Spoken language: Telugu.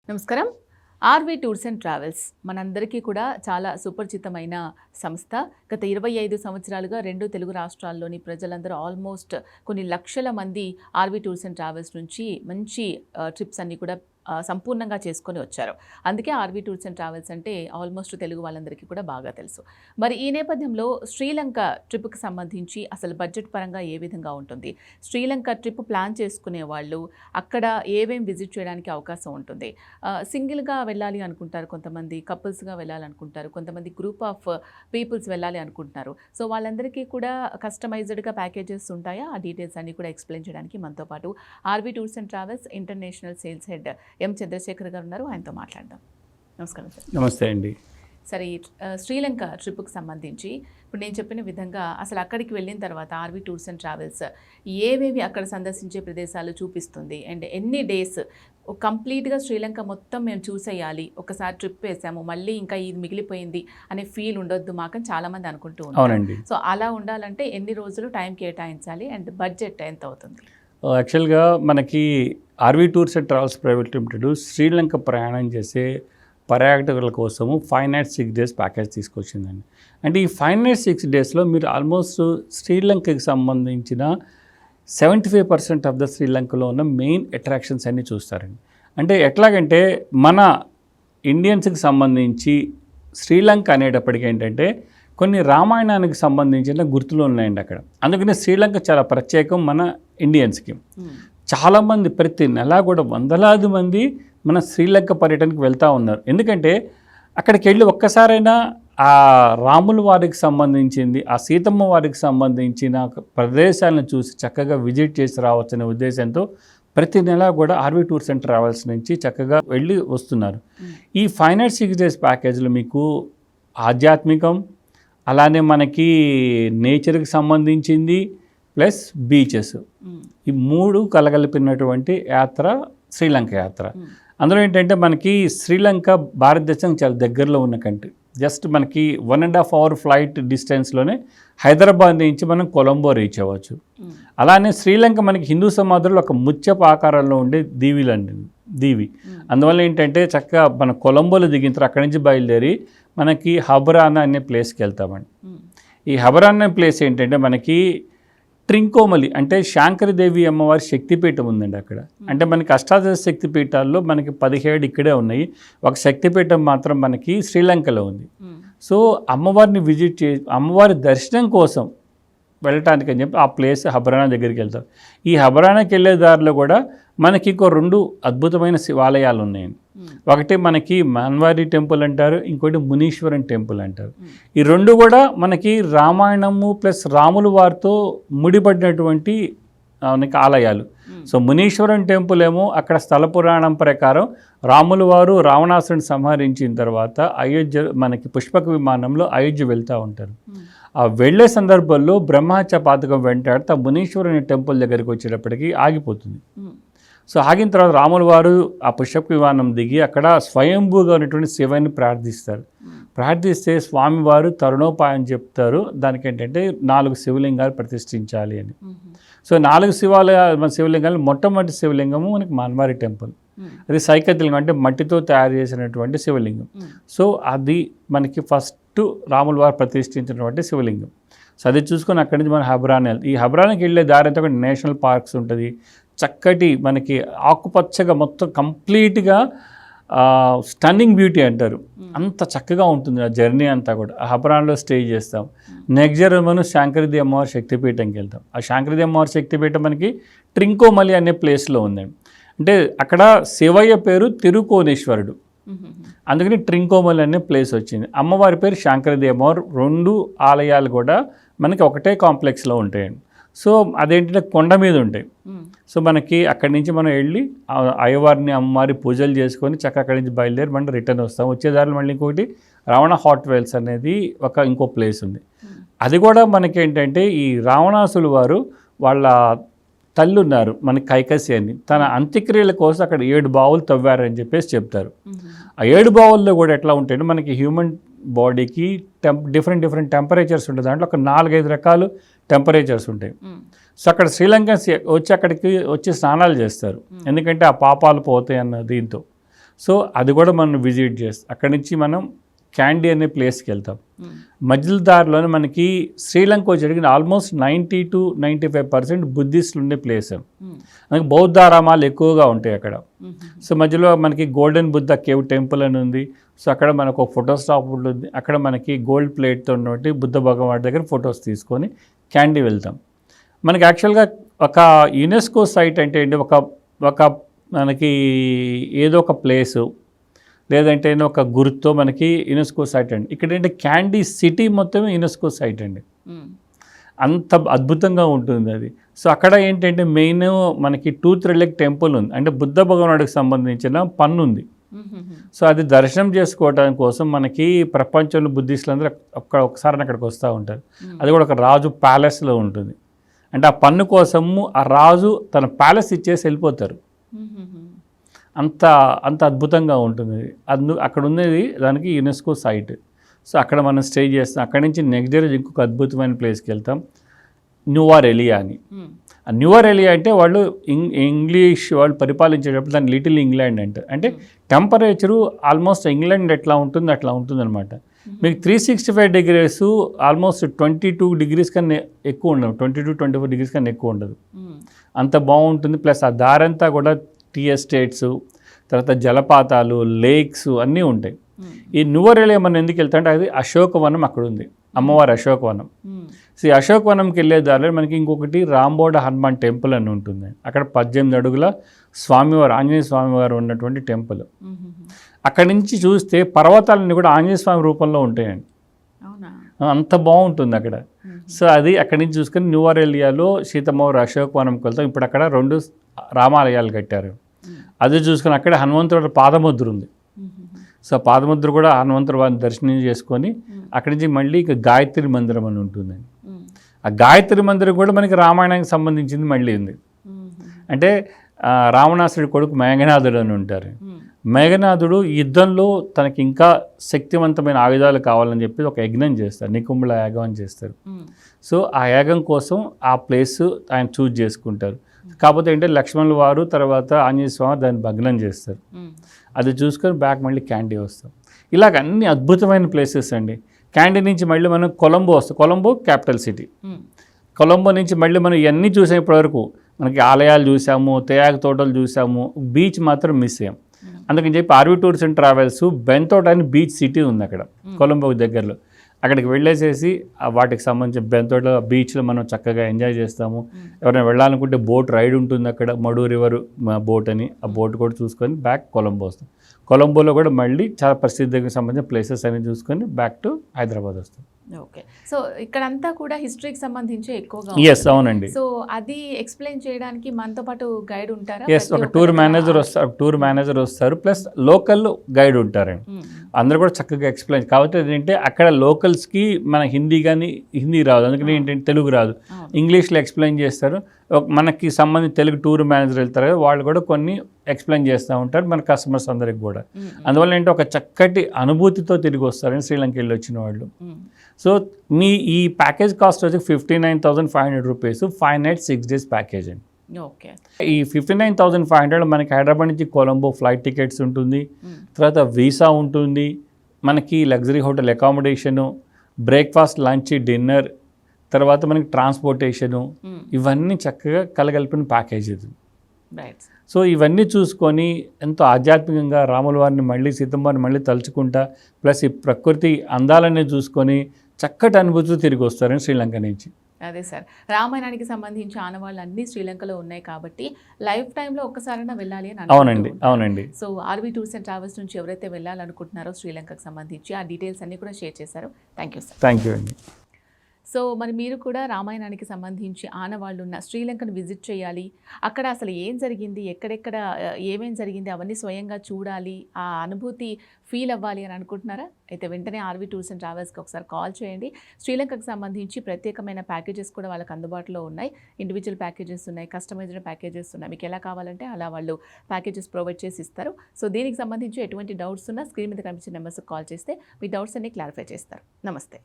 నమస్కారం. ఆర్వి టూర్స్ అండ్ ట్రావెల్స్ మనందరికీ కూడా చాలా సుపరిచితమైన సంస్థ. గత 25 సంవత్సరాలుగా 2 తెలుగు రాష్ట్రాల్లోని ప్రజలందరూ ఆల్మోస్ట్ కొన్ని లక్షల మంది ఆర్వి టూర్స్ అండ్ ట్రావెల్స్ నుంచి మంచి ట్రిప్స్ అన్ని కూడా సంపూర్ణంగా చేసుకొని వచ్చారు. అందుకే ఆర్వి టూర్స్ అండ్ ట్రావెల్స్ అంటే ఆల్మోస్ట్ తెలుగు వాళ్ళందరికీ కూడా బాగా తెలుసు. మరి ఈ నేపథ్యంలో శ్రీలంక ట్రిప్కి సంబంధించి అసలు బడ్జెట్ పరంగా ఏ విధంగా ఉంటుంది, శ్రీలంక ట్రిప్ ప్లాన్ చేసుకునే వాళ్ళు అక్కడ ఏమేం విజిట్ చేయడానికి అవకాశం ఉంటుంది, సింగిల్గా వెళ్ళాలి అనుకుంటారు కొంతమంది, కపుల్స్గా వెళ్ళాలనుకుంటారు కొంతమంది, గ్రూప్ ఆఫ్ పీపుల్స్ వెళ్ళాలి అనుకుంటున్నారు. సో వాళ్ళందరికీ కూడా కస్టమైజ్డ్గా ప్యాకేజెస్ ఉంటాయా? ఆ డీటెయిల్స్ అన్ని కూడా ఎక్స్ప్లెయిన్ చేయడానికి మనతో పాటు RV tours and travels international sales head M Chandrashekar గారు ఉన్నారు. ఆయనతో మాట్లాడదాం. నమస్కారం సార్. నమస్తే అండి. సరే, శ్రీలంక ట్రిప్కి సంబంధించి ఇప్పుడు నేను చెప్పిన విధంగా అసలు అక్కడికి వెళ్ళిన తర్వాత ఆర్వి టూర్స్ అండ్ ట్రావెల్స్ ఏవేవి అక్కడ సందర్శించే ప్రదేశాలు చూపిస్తుంది అండ్ ఎన్ని డేస్ కంప్లీట్గా శ్రీలంక మొత్తం మేము చూసేయాలి, ఒకసారి ట్రిప్ వేసాము మళ్ళీ ఇంకా ఇది మిగిలిపోయింది అనే ఫీల్ ఉండొద్దు మాకని చాలామంది అనుకుంటూ ఉన్నారు. సో అలా ఉండాలంటే ఎన్ని రోజులు టైం కేటాయించాలి అండ్ బడ్జెట్ ఎంత అవుతుంది? యాక్చువల్గా మనకి RV tours and travels private limited Sri Lanka ప్రయాణం చేసే పర్యాటకుల కోసము 5 nights 6 days ప్యాకేజ్ తీసుకొచ్చిందండి. అంటే ఈ 5 nights 6 daysలో మీరు ఆల్మోస్ట్ శ్రీలంకకి సంబంధించిన 75% ఆఫ్ ద శ్రీలంకలో ఉన్న మెయిన్ అట్రాక్షన్స్ అన్నీ చూస్తారండి. అంటే ఎట్లాగంటే మన ఇండియన్స్కి సంబంధించి శ్రీలంక అనేటప్పటికీ ఏంటంటే కొన్ని రామాయణానికి సంబంధించిన గుర్తులు ఉన్నాయండి అక్కడ. అందుకని శ్రీలంక చాలా ప్రత్యేకం మన ఇండియన్స్కి. చాలామంది ప్రతి నెల కూడా వందలాది మంది మన శ్రీలంక పర్యటనకు వెళ్తూ ఉన్నారు. ఎందుకంటే అక్కడికి వెళ్ళి ఒక్కసారైనా ఆ రాముల వారికి సంబంధించింది, ఆ సీతమ్మ వారికి సంబంధించిన ప్రదేశాలను చూసి చక్కగా విజిట్ చేసి రావచ్చనే ఉద్దేశంతో ప్రతి నెల కూడా ఆర్వి టూర్స్ అండ్ ట్రావెల్స్ నుంచి చక్కగా వెళ్ళి వస్తున్నారు. ఈ 5 nights 6 days ప్యాకేజ్లో మీకు ఆధ్యాత్మికం, అలానే మనకి నేచర్కి సంబంధించింది ప్లస్ బీచెస్, ఈ 3 కలగలిపినటువంటి యాత్ర శ్రీలంక యాత్ర. అందులో ఏంటంటే మనకి శ్రీలంక భారతదేశం చాలా దగ్గరలో ఉన్న కంట్రీ. జస్ట్ మనకి 1.5 hour ఫ్లైట్ డిస్టెన్స్లోనే హైదరాబాద్ నుంచి మనం కొలంబో రీచ్ అవ్వచ్చు. అలానే శ్రీలంక మనకి హిందూ సమాధుల్లో ఒక ముత్యపు ఆకారంలో ఉండే దీవి. అందువల్ల ఏంటంటే చక్కగా మన కొలంబోలో దిగిన తర్వాత అక్కడి నుంచి బయలుదేరి మనకి హబరానా అనే ప్లేస్కి వెళ్తామండి. ఈ హబరానా ప్లేస్ ఏంటంటే మనకి ట్రింకోమలి అంటే శాంకరదేవి అమ్మవారి శక్తిపీఠం ఉందండి అక్కడ. అంటే మనకి అష్టాదశ శక్తిపీఠాల్లో మనకి 17 ఇక్కడే ఉన్నాయి, ఒక శక్తిపీఠం మాత్రం మనకి శ్రీలంకలో ఉంది. సో అమ్మవారిని విజిట్ అమ్మవారి దర్శనం కోసం వెళ్ళటానికి అని చెప్పి ఆ ప్లేస్ హబరానా దగ్గరికి వెళ్తాం. ఈ హబరానాకి వెళ్ళే దారిలో కూడా మనకి ఇంకో 2 అద్భుతమైన శివాలయాలు ఉన్నాయండి. ఒకటి మనకి మన్వారి టెంపుల్ అంటారు, ఇంకోటి మునీశ్వరన్ టెంపుల్ అంటారు. ఈ 2 కూడా మనకి రామాయణము ప్లస్ రాముల వారితో ముడిపడినటువంటి మనకి ఆలయాలు. సో మునీశ్వరన్ టెంపుల్ ఏమో అక్కడ స్థల పురాణం ప్రకారం రాముల వారు రావణాసురుని సంహరించిన తర్వాత అయోధ్య మనకి పుష్పక విమానంలో అయోధ్య వెళ్తూ ఉంటారు. ఆ వెళ్ళే సందర్భంలో బ్రహ్మహత్య పాతకం వెంటాడితే ఆ మునీశ్వరుని టెంపుల్ దగ్గరికి వచ్చేటప్పటికి ఆగిపోతుంది. సో ఆగిన తర్వాత రాముల వారు ఆ పుష్పక విమానం దిగి అక్కడ స్వయంభూగా ఉన్నటువంటి శివుని ప్రార్థిస్తే స్వామివారు తరుణోపాయం చెప్తారు. దానికి ఏంటంటే 4 శివలింగాలు ప్రతిష్ఠించాలి అని. సో 4 శివలింగాలు మొట్టమొదటి శివలింగము మనకి మన్వారి టెంపుల్. అది సైకత్లింగం అంటే మట్టితో తయారు చేసినటువంటి శివలింగం. సో అది మనకి ఫస్ట్ రాముల వారు ప్రతిష్ఠించినటువంటి శివలింగం. సో అది చూసుకొని అక్కడి నుంచి మనం హబరానా వెళ్తాం. ఈ హబరానాకి వెళ్ళే దారి అంతా కూడా నేషనల్ పార్క్స్ ఉంటుంది. చక్కటి మనకి ఆకుపచ్చగా మొత్తం కంప్లీట్గా స్టన్నింగ్ బ్యూటీ అంటారు, అంత చక్కగా ఉంటుంది ఆ జర్నీ అంతా కూడా. ఆ హబరానాలో స్టే చేస్తాం. నెక్స్ట్ డే మనం శాంకరదేవి అమ్మవారి శక్తిపీఠంకి వెళ్తాం. ఆ శాంకరదేవి అమ్మవారి శక్తిపీఠం మనకి ట్రింకోమలి అనే ప్లేస్లో ఉందండి. అంటే అక్కడ శివయ్య పేరు తిరుకోనేశ్వరుడు, అందుకని ట్రింకోమలి అనే ప్లేస్ వచ్చింది. అమ్మవారి పేరు శాంకరదేవి అమ్మవారు. 2 ఆలయాలు కూడా మనకి ఒకటే కాంప్లెక్స్లో ఉంటాయండి. సో అదేంటంటే కొండ మీద ఉంటాయి. సో మనకి అక్కడి నుంచి మనం వెళ్ళి అయ్యవారిని అమ్మవారి పూజలు చేసుకొని చక్కగా అక్కడి నుంచి బయలుదేరి మనం రిటర్న్ వస్తాం. వచ్చేదారిలో మళ్ళీ ఇంకోటి రావణ హాట్ వెల్స్ అనేది ఇంకో ప్లేస్ ఉంది. అది కూడా మనకి ఏంటంటే ఈ రావణాసులు వారు వాళ్ళ తల్లి ఉన్నారు మనకి కైకసి అని, తన అంత్యక్రియల కోసం అక్కడ 7 బావులు తవ్వారని చెప్పేసి చెప్తారు. ఆ 7 బావుల్లో కూడా ఎట్లా ఉంటాయంటే మనకి హ్యూమన్ బాడీకి డిఫరెంట్ టెంపరేచర్స్ ఉంటాయి. దాంట్లో ఒక 4-5 రకాలు టెంపరేచర్స్ ఉంటాయి. సో అక్కడ శ్రీలంకన్స్ వచ్చి అక్కడికి వచ్చి స్నానాలు చేస్తారు, ఎందుకంటే ఆ పాపాలు పోతాయి అన్న దీంతో. సో అది కూడా మనం విజిట్ చేస్తాం. అక్కడి నుంచి మనం క్యాండీ అనే ప్లేస్కి వెళ్తాం. మధ్యలో దారిలోనే మనకి శ్రీలంక వచ్చేటికి ఆల్మోస్ట్ 90-95% బుద్ధిస్టులు ఉండే ప్లేస్. మనకి బౌద్ధారామాలు ఎక్కువగా ఉంటాయి అక్కడ. సో మధ్యలో మనకి గోల్డెన్ బుద్ధ కేవ్ టెంపుల్ అని ఉంది. సో అక్కడ మనకు ఒక ఫోటో స్టాప్ ఉంటుంది. అక్కడ మనకి గోల్డ్ ప్లేట్తో ఉన్నటువంటి బుద్ధ భగవాన్ దగ్గర ఫొటోస్ తీసుకొని క్యాండీ వెళ్తాం. మనకి యాక్చువల్గా ఒక యునెస్కో సైట్ అంటే ఏంటి, ఒక మనకి ఏదో ఒక ప్లేసు లేదంటే ఒక గుర్తుతో మనకి యునెస్కో సైట్ అండి. ఇక్కడ ఏంటంటే క్యాండీ సిటీ మొత్తం యునెస్కో సైట్ అండి. అంత అద్భుతంగా ఉంటుంది అది. సో అక్కడ ఏంటంటే మెయిన్ మనకి టూత్ రిలెక్ టెంపుల్ ఉంది, అంటే బుద్ధ భగవానుడికి సంబంధించిన పన్ను ఉంది. సో అది దర్శనం చేసుకోవడానికి కోసం మనకి ప్రపంచంలో బుద్ధిస్టులందరూ ఒకసారి అక్కడికి వస్తూ ఉంటారు. అది కూడా ఒక రాజు ప్యాలెస్లో ఉంటుంది. అంటే ఆ పన్ను కోసము ఆ రాజు తన ప్యాలెస్ ఇచ్చేసి వెళ్ళిపోతారు. అంత అద్భుతంగా ఉంటుంది. అక్కడ ఉన్నది దానికి యునెస్కో సైట్. సో అక్కడ మనం స్టే చేస్తాం. అక్కడి నుంచి నెక్స్ట్ డే రోజు ఇంకొక అద్భుతమైన ప్లేస్కి వెళ్తాం, న్యూఆర్ ఎలియా అని. ఆ న్యూఆర్ ఎలియా అంటే వాళ్ళు ఇంగ్లీష్ వాళ్ళు పరిపాలించేటప్పుడు దాన్ని లిటిల్ ఇంగ్లాండ్ అంటారు. అంటే టెంపరేచరు ఆల్మోస్ట్ ఇంగ్లాండ్ ఎట్లా ఉంటుంది అట్లా ఉంటుంది అనమాట. మీకు 365 degrees ఆల్మోస్ట్ 22 degrees కన్నా ఎక్కువ ఉండదు, 22-24 degrees కన్నా ఎక్కువ ఉండదు. అంత బాగుంటుంది. ప్లస్ ఆ దారంతా కూడా టీ ఎస్టేట్స్, తర్వాత జలపాతాలు, లేక్స్ అన్నీ ఉంటాయి. ఈ న్యూఆర్ ఎలియా మనం ఎందుకు వెళ్తాం అంటే అది అశోకవనం అక్కడ ఉంది, అమ్మవారి అశోకవనం. సో ఈ అశోకవనంకి వెళ్ళే దారిలో మనకి ఇంకొకటి రాంబోడ హనుమాన్ టెంపుల్ అని ఉంటుంది. అక్కడ 18 అడుగుల స్వామివారు, ఆంజనేయ స్వామివారు ఉన్నటువంటి టెంపుల్. అక్కడి నుంచి చూస్తే పర్వతాలన్నీ కూడా ఆంజనేయ స్వామి రూపంలో ఉంటాయండి. అంత బాగుంటుంది అక్కడ. సో అది అక్కడి నుంచి చూసుకొని న్యూఆర్ ఎలియాలో సీతమ్మవారు అశోకవనంకి వెళ్తాం. ఇప్పుడు అక్కడ 2 రామాలయాలు కట్టారు. అది చూసుకొని అక్కడ హనుమంతుడి పాదముద్ర ఉంది. సో పాదముద్ర కూడా హనుమంతుడి వారిని దర్శనం చేసుకొని అక్కడి నుంచి మళ్ళీ ఇక గాయత్రి మందిరం అని ఉంటుందండి. ఆ గాయత్రి మందిరం కూడా మనకి రామాయణానికి సంబంధించింది మళ్ళీ ఉంది. అంటే రావణాసుడి కొడుకు మేఘనాథుడు అని ఉంటారు. మేఘనాథుడు యుద్ధంలో తనకి ఇంకా శక్తివంతమైన ఆయుధాలు కావాలని చెప్పి ఒక యజ్ఞం చేస్తారు, నికుంభల యాగం అని చేస్తారు. సో ఆ యాగం కోసం ఆ ప్లేస్ ఆయన చూజ్ చేసుకుంటారు. కాకపోతే ఏంటంటే లక్ష్మణుల వారు తర్వాత ఆంజనేయ స్వామి దాన్ని భగ్నం చేస్తారు. అది చూసుకొని బ్యాక్ మళ్ళీ క్యాండీ వస్తాం. ఇలాగ అన్ని అద్భుతమైన ప్లేసెస్ అండి. క్యాండీ నుంచి మళ్ళీ మనం కొలంబో వస్తాం. Colombo capital city. కొలంబో నుంచి మళ్ళీ మనం ఇవన్నీ చూసాం. ఇప్పటివరకు మనకి ఆలయాలు చూసాము, తేయాకు తోటలు చూసాము, బీచ్ మాత్రం మిస్ అయ్యాం. అందుకని చెప్పి ఆర్వీ టూర్స్ అండ్ ట్రావెల్స్ బెంతోట అని బీచ్ సిటీ ఉంది అక్కడ కొలంబోకి దగ్గరలో. అక్కడికి వెళ్ళేసేసి వాటికి సంబంధించిన బెంతోట బీచ్లో మనం చక్కగా ఎంజాయ్ చేస్తాము. ఎవరైనా వెళ్ళాలనుకుంటే బోట్ రైడ్ ఉంటుంది అక్కడ, మడు రివర్ బోట్ అని. ఆ బోట్ కూడా చూసుకొని బ్యాక్ కొలంబో వస్తాం. కొలంబోలో కూడా మళ్ళీ చాలా ప్రసిద్ధికి సంబంధించిన ప్లేసెస్ అన్ని చూసుకొని బ్యాక్ టు హైదరాబాద్ వస్తాం. ఓకే. సో ఇక్కడంతా కూడా హిస్టరీకి సంబంధించి ఎక్కువగా. ఎస్, అవునండి. సో అది ఎక్స్ప్లెయిన్ చేయడానికి మనతో పాటు గైడ్ ఉంటారా? ఎస్, ఒక టూర్ మేనేజర్ వస్తారు ప్లస్ లోకల్ గైడ్ ఉంటారండి. అందరూ కూడా చక్కగా ఎక్స్ప్లెయిన్. కాబట్టి ఏంటంటే అక్కడ లోకల్స్కి మన హిందీ రాదు, అందుకని ఏంటంటే తెలుగు రాదు, ఇంగ్లీష్లో ఎక్స్ప్లెయిన్ చేస్తారు. మనకి సంబంధించి తెలుగు టూర్ మేనేజర్ వెళ్తారు కదా, వాళ్ళు కూడా కొన్ని ఎక్స్ప్లెయిన్ చేస్తూ ఉంటారు మన కస్టమర్స్ అందరికి కూడా. అందువల్ల ఏంటంటే ఒక చక్కటి అనుభూతితో తిరిగి వస్తారని శ్రీలంక వెళ్ళి వచ్చిన వాళ్ళు. సో మీ ఈ ప్యాకేజ్ కాస్ట్ వచ్చి 59,500 రూపీస్, 5 nights 6 days ప్యాకేజ్ అండి. ఓకే. ఈ 59,500 మనకి హైదరాబాద్ నుంచి కొలంబో ఫ్లైట్ టికెట్స్ ఉంటుంది, తర్వాత వీసా ఉంటుంది, మనకి luxury hotel accommodation, breakfast, lunch, dinner, తర్వాత మనకి ట్రాన్స్పోర్టేషను, ఇవన్నీ చక్కగా కలగలిపిన ప్యాకేజ్ ఇది. సో ఇవన్నీ చూసుకొని ఎంతో ఆధ్యాత్మికంగా రాముల వారిని మళ్ళీ సీతమ్మవారిని మళ్ళీ తలుచుకుంటా, ప్లస్ ఈ ప్రకృతి అందాలన్నీ చూసుకొని చక్కటి అనుభూతులు తిరిగి వస్తారని శ్రీలంక నుంచి. అదే సార్, రామాయణానికి సంబంధించి ఆనవాళ్ళు అన్నీ శ్రీలంకలో ఉన్నాయి కాబట్టి లైఫ్ టైంలో ఒక్కసారైనా వెళ్ళాలి అని. అవునండి. So RV tours and travels నుంచి ఎవరైతే వెళ్ళాలనుకుంటున్నారో శ్రీలంకకు సంబంధించి ఆ డీటెయిల్స్ అన్నీ కూడా షేర్ చేశారు. Thank you sir. Thank you అండి. సో మరి మీరు కూడా రామాయణానికి సంబంధించి ఆనవాళ్ళు ఉన్న శ్రీలంకను విజిట్ చేయాలి, అక్కడ అసలు ఏం జరిగింది, ఎక్కడెక్కడ ఏమేం జరిగింది అవన్నీ స్వయంగా చూడాలి, ఆ అనుభూతి ఫీల్ అవ్వాలి అని అనుకుంటున్నారా? అయితే వెంటనే ఆర్వీ టూర్స్ అండ్ ట్రావెల్స్కి ఒకసారి కాల్ చేయండి. శ్రీలంకకు సంబంధించి ప్రత్యేకమైన ప్యాకేజెస్ కూడా వాళ్ళకి అందుబాటులో ఉన్నాయి. ఇండివిజువల్ ప్యాకేజెస్ ఉన్నాయి, కస్టమైజ్డ్ ప్యాకేజెస్ ఉన్నాయి. మీకు ఎలా కావాలంటే అలా వాళ్ళు ప్యాకేజెస్ ప్రొవైడ్ చేసి ఇస్తారు. సో దీనికి సంబంధించి ఎటువంటి డౌట్స్ ఉన్నా స్క్రీన్ మీద కనిపించిన నెంబర్స్కి కాల్ చేస్తే మీ డౌట్స్ అన్ని క్లారిఫై చేస్తారు. నమస్తే.